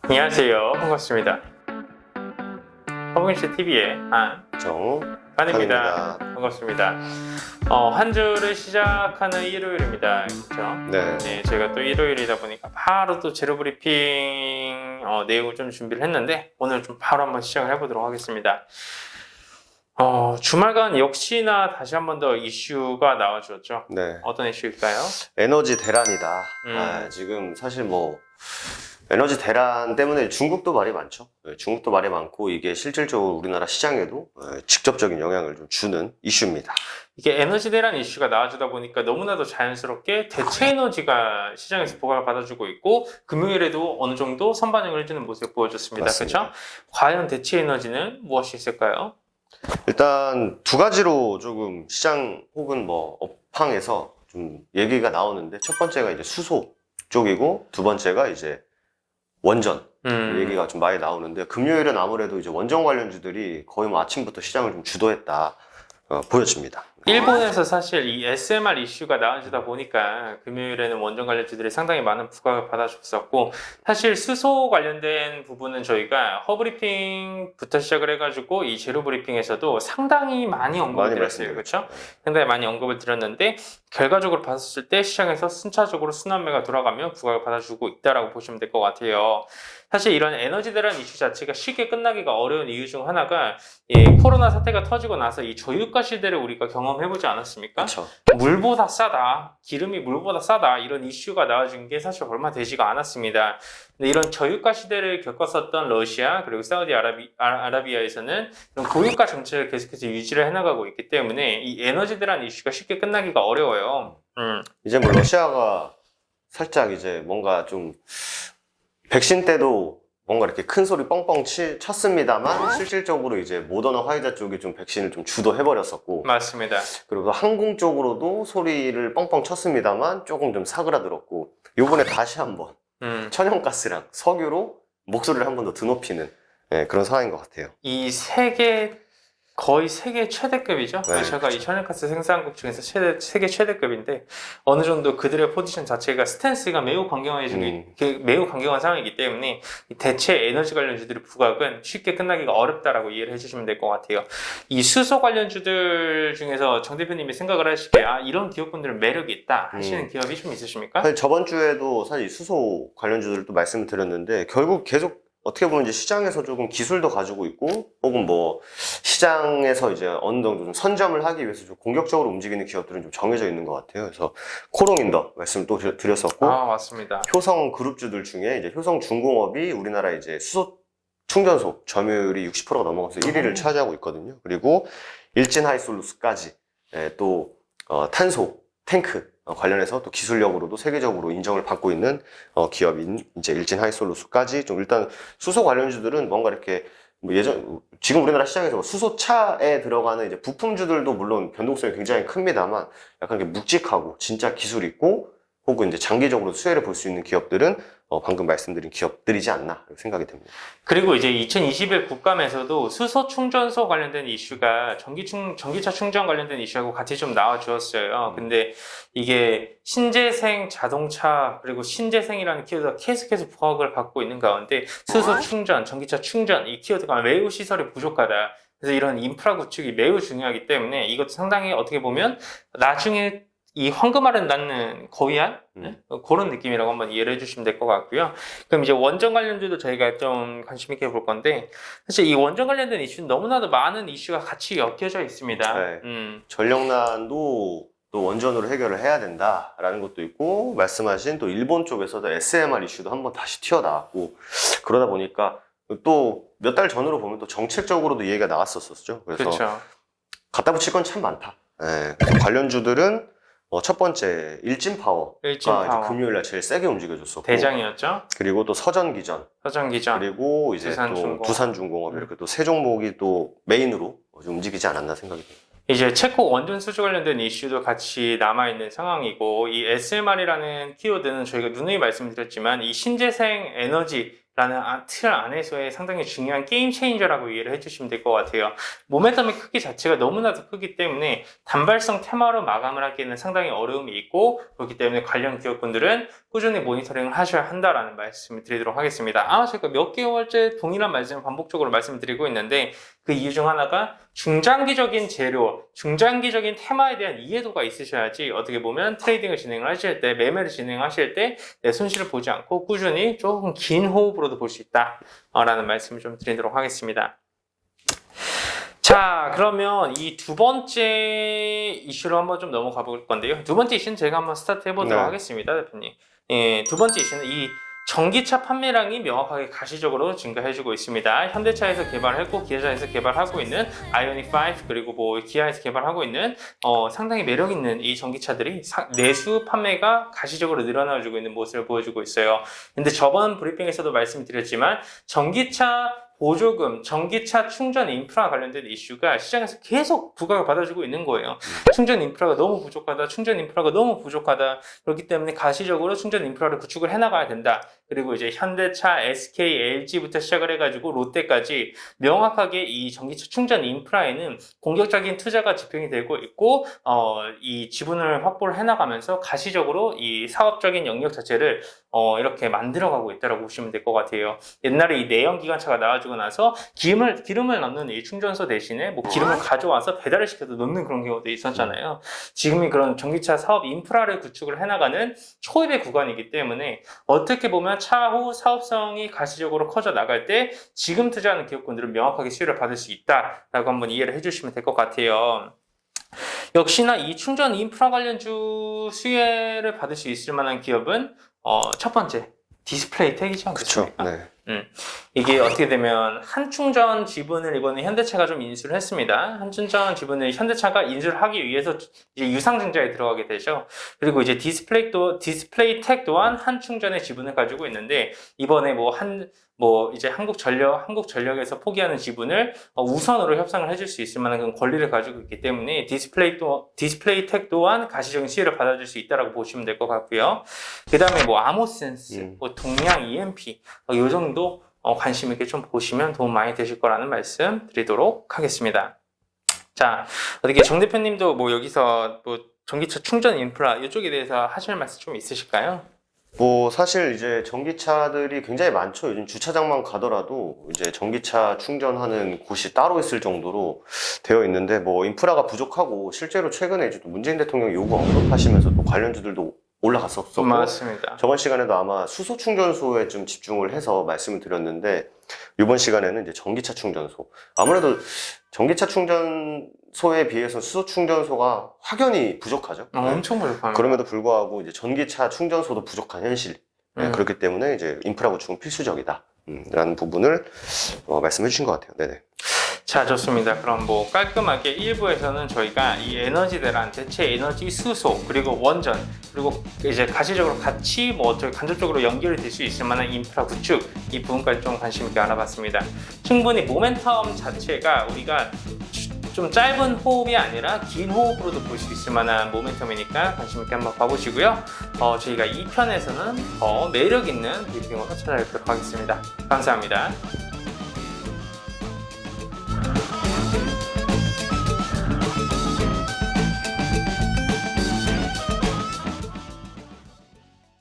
안녕하세요. 반갑습니다. 허브인슈 TV의 한입니다. 반갑습니다. 한 주를 시작하는 일요일입니다. 그렇죠? 네. 제가 또 일요일이다 보니까 바로 또 제로 브리핑 내용을 좀 준비를 했는데 오늘 좀 바로 한번 시작을 해보도록 하겠습니다. 주말간 역시나 다시 한 번 더 이슈가 나와주었죠. 네. 어떤 이슈일까요? 에너지 대란이다. 지금 사실 뭐 에너지 대란 때문에 중국도 말이 많죠. 중국도 말이 많고 이게 실질적으로 우리나라 시장에도 직접적인 영향을 좀 주는 이슈입니다. 이게 에너지 대란 이슈가 나와주다 보니까 너무나도 자연스럽게 대체 에너지가 시장에서 부각을 받아주고 있고 금요일에도 어느 정도 선반영을 해주는 모습을 보여줬습니다. 그렇죠? 과연 대체 에너지는 무엇이 있을까요? 일단 두 가지로 조금 시장 혹은 뭐 업황에서 좀 얘기가 나오는데 첫 번째가 이제 수소 쪽이고 두 번째가 이제 원전 얘기가 좀 많이 나오는데 금요일은 아무래도 이제 원전 관련주들이 거의 뭐 아침부터 시장을 좀 주도했다 보여집니다. 일본에서 사실 이 SMR 이슈가 나와주다 보니까 금요일에는 원전 관련주들이 상당히 많은 부각을 받아줬었고 사실 수소 관련된 부분은 저희가 허브리핑부터 시작을 해가지고 이 제로 브리핑에서도 상당히 많이 언급을 드렸어요. 그렇죠? 상당히 많이 언급을 드렸는데 결과적으로 봤을 때 시장에서 순차적으로 순환매가 돌아가며 부각을 받아주고 있다라고 보시면 될 것 같아요. 사실 이런 에너지 대란 이슈 자체가 쉽게 끝나기가 어려운 이유 중 하나가 코로나 사태가 터지고 나서 이 저유가 시대를 우리가 경험해보지 않았습니까? 그쵸. 물보다 싸다, 기름이 물보다 싸다 이런 이슈가 나와준 게 사실 얼마 되지가 않았습니다. 근데 이런 저유가 시대를 겪었었던 러시아 그리고 사우디아라비아에서는 이런 고유가 정책을 계속해서 유지를 해나가고 있기 때문에 이 에너지 대란 이슈가 쉽게 끝나기가 어려워요. 이제 뭐 러시아가 살짝 이제 뭔가 좀 백신 때도 뭔가 이렇게 큰 소리 뻥뻥 쳤습니다만 실질적으로 이제 모더나 화이자 쪽이 좀 백신을 좀 주도해버렸었고 맞습니다. 그리고 항공 쪽으로도 소리를 뻥뻥 쳤습니다만 조금 좀 사그라들었고 요번에 다시 한번 천연가스랑 석유로 목소리를 한 번 더 드높이는 그런 상황인 것 같아요. 이 거의 세계 최대급이죠. 네, 러시아가 이 천연가스 생산국 중에서 세계 최대급인데 어느 정도 그들의 포지션 자체가 스탠스가 매우 매우 강경한 상황이기 때문에 이 대체 에너지 관련주들의 부각은 쉽게 끝나기가 어렵다라고 이해를 해주시면 될 것 같아요. 이 수소 관련주들 중에서 정 대표님이 생각을 하시기에 이런 기업분들은 매력이 있다 하시는 기업이 좀 있으십니까? 사실 저번 주에도 사실 수소 관련주들도 말씀을 드렸는데 결국 계속 어떻게 보면 이제 시장에서 조금 기술도 가지고 있고 혹은 뭐 시장에서 이제 어느 정도 좀 선점을 하기 위해서 좀 공격적으로 움직이는 기업들은 좀 정해져 있는 것 같아요. 그래서 코롱인더 말씀 또 드렸었고 맞습니다. 효성 그룹주들 중에 이제 효성중공업이 우리나라 이제 수소 충전소 점유율이 60%가 넘어가서 1위를 차지하고 있거든요. 그리고 일진하이솔루스까지 또 탄소 탱크 관련해서 또 기술력으로도 세계적으로 인정을 받고 있는 기업인 이제 일진하이솔루스까지 좀 일단 수소 관련주들은 뭔가 이렇게 뭐 지금 우리나라 시장에서 뭐 수소차에 들어가는 이제 부품주들도 물론 변동성이 굉장히 큽니다만 약간 이렇게 묵직하고 진짜 기술 있고 혹은 이제 장기적으로 수혜를 볼 수 있는 기업들은 방금 말씀드린 기업들이지 않나 생각이 됩니다. 그리고 이제 2021 국감에서도 수소 충전소 관련된 이슈가 전기차 충전 관련된 이슈하고 같이 좀 나와주었어요. 근데 이게 신재생 자동차 그리고 신재생이라는 키워드가 계속해서 부각을 받고 있는 가운데 수소 충전, 전기차 충전 이 키워드가 매우 시설이 부족하다. 그래서 이런 인프라 구축이 매우 중요하기 때문에 이것도 상당히 어떻게 보면 나중에 이 황금알은 낳는 거위알? 그런 느낌이라고 한번 이해를 해주시면 될 것 같고요. 그럼 이제 원전 관련주도 저희가 좀 관심 있게 볼 건데 사실 이 원전 관련된 이슈는 너무나도 많은 이슈가 같이 엮여져 있습니다. 전력난도 또 원전으로 해결을 해야 된다라는 것도 있고 말씀하신 또 일본 쪽에서도 SMR 이슈도 한번 다시 튀어나왔고 그러다 보니까 또 몇 달 전으로 보면 또 정책적으로도 얘기가 나왔었죠. 그래서 그렇죠. 갖다 붙일 건 참 많다. 그래서 관련주들은 첫 번째 일진파워가 이제 금요일날 제일 세게 움직여줬었고 대장이었죠. 그리고 또 서전기전 그리고 이제 또 두산중공업 이렇게 또 세 종목이 또 메인으로 좀 움직이지 않았나 생각이 듭니다. 이제 체코 원전 수주 관련된 이슈도 같이 남아있는 상황이고, 이 SMR이라는 키워드는 저희가 누누이 말씀드렸지만, 이 신재생 에너지라는 틀 안에서의 상당히 중요한 게임 체인저라고 이해를 해주시면 될 것 같아요. 모멘텀의 크기 자체가 너무나도 크기 때문에 단발성 테마로 마감을 하기에는 상당히 어려움이 있고, 그렇기 때문에 관련 기업분들은 꾸준히 모니터링을 하셔야 한다라는 말씀을 드리도록 하겠습니다. 제가 몇 개월째 동일한 말씀을 반복적으로 말씀드리고 있는데, 그 이유 중 하나가 중장기적인 재료, 중장기적인 테마에 대한 이해도가 있으셔야지 어떻게 보면 트레이딩을 진행을 하실 때, 매매를 진행하실 때 내 손실을 보지 않고 꾸준히 조금 긴 호흡으로도 볼 수 있다라는 말씀을 좀 드리도록 하겠습니다. 자, 그러면 이 두 번째 이슈로 한번 좀 넘어가 볼 건데요. 두 번째 이슈는 제가 한번 스타트 해보도록 하겠습니다, 대표님. 두 번째 이슈는 이 전기차 판매량이 명확하게 가시적으로 증가해주고 있습니다. 현대차에서 개발했고 기아차에서 개발하고 있는 아이오닉5 그리고 뭐 기아에서 개발하고 있는 상당히 매력 있는 이 전기차들이 내수 판매가 가시적으로 늘어나주고 있는 모습을 보여주고 있어요. 근데 저번 브리핑에서도 말씀드렸지만 전기차 보조금, 전기차 충전 인프라 관련된 이슈가 시장에서 계속 부각을 받아주고 있는 거예요. 충전 인프라가 너무 부족하다, 충전 인프라가 너무 부족하다. 그렇기 때문에 가시적으로 충전 인프라를 구축을 해나가야 된다. 그리고 이제 현대차, SK, LG부터 시작을 해가지고 롯데까지 명확하게 이 전기차 충전 인프라에는 공격적인 투자가 집행이 되고 있고, 이 지분을 확보를 해나가면서 가시적으로 이 사업적인 영역 자체를 이렇게 만들어가고 있다고 보시면 될 것 같아요. 옛날에 이 내연기관차가 나와주고 나서 기름을 넣는 이 충전소 대신에 뭐 기름을 가져와서 배달을 시켜서 넣는 그런 경우도 있었잖아요. 지금이 그런 전기차 사업 인프라를 구축을 해나가는 초입의 구간이기 때문에 어떻게 보면 차후 사업성이 가시적으로 커져 나갈 때 지금 투자하는 기업군들은 명확하게 수혜를 받을 수 있다라고 한번 이해를 해주시면 될 것 같아요. 역시나 이 충전 인프라 관련주 수혜를 받을 수 있을 만한 기업은 첫 번째 디스플레이 택이지 않겠습니까? 그렇죠. 네. 이게 어떻게 되면 한충전 지분을 이번에 현대차가 좀 인수를 했습니다. 한충전 지분을 현대차가 인수를 하기 위해서 이제 유상증자에 들어가게 되죠. 그리고 이제 디스플레이 택 또한 한충전의 지분을 가지고 있는데 이번에 이제 한국전력에서 포기하는 지분을 우선으로 협상을 해줄 수 있을 만한 그런 권리를 가지고 있기 때문에 디스플레이 택 또한 가시적인 수혜를 받아줄 수 있다라고 보시면 될 것 같고요. 그 다음에 아모센스, 동양 EMP, 요 정도 관심 있게 좀 보시면 도움 많이 되실 거라는 말씀 드리도록 하겠습니다. 자, 어떻게 정 대표님도 여기서 전기차 충전 인프라 이쪽에 대해서 하실 말씀 좀 있으실까요? 사실 이제 전기차들이 굉장히 많죠. 요즘 주차장만 가더라도 이제 전기차 충전하는 곳이 따로 있을 정도로 되어 있는데 인프라가 부족하고 실제로 최근에 이제 또 문재인 대통령이 요구 언급하시면서 또 관련주들도 올라갔었고 맞습니다. 저번 시간에도 아마 수소 충전소에 좀 집중을 해서 말씀을 드렸는데 이번 시간에는 이제 전기차 충전소. 아무래도 전기차 충전소에 비해서 수소 충전소가 확연히 부족하죠. 엄청 부족합니다. 그럼에도 불구하고 이제 전기차 충전소도 부족한 현실. 그렇기 때문에 이제 인프라 구축은 필수적이다. 라는 부분을 말씀해 주신 것 같아요. 네네. 자, 좋습니다. 그럼 깔끔하게 1부에서는 저희가 이 에너지 대란, 대체 에너지 수소, 그리고 원전, 그리고 이제 가시적으로 같이 어떻게 간접적으로 연결이 될 수 있을 만한 인프라 구축, 이 부분까지 좀 관심 있게 알아봤습니다. 충분히 모멘텀 자체가 우리가 좀 짧은 호흡이 아니라 긴 호흡으로도 볼 수 있을 만한 모멘텀이니까 관심 있게 한번 봐보시고요. 저희가 2편에서는 더 매력 있는 브리핑으로 찾아뵙도록 하겠습니다. 감사합니다.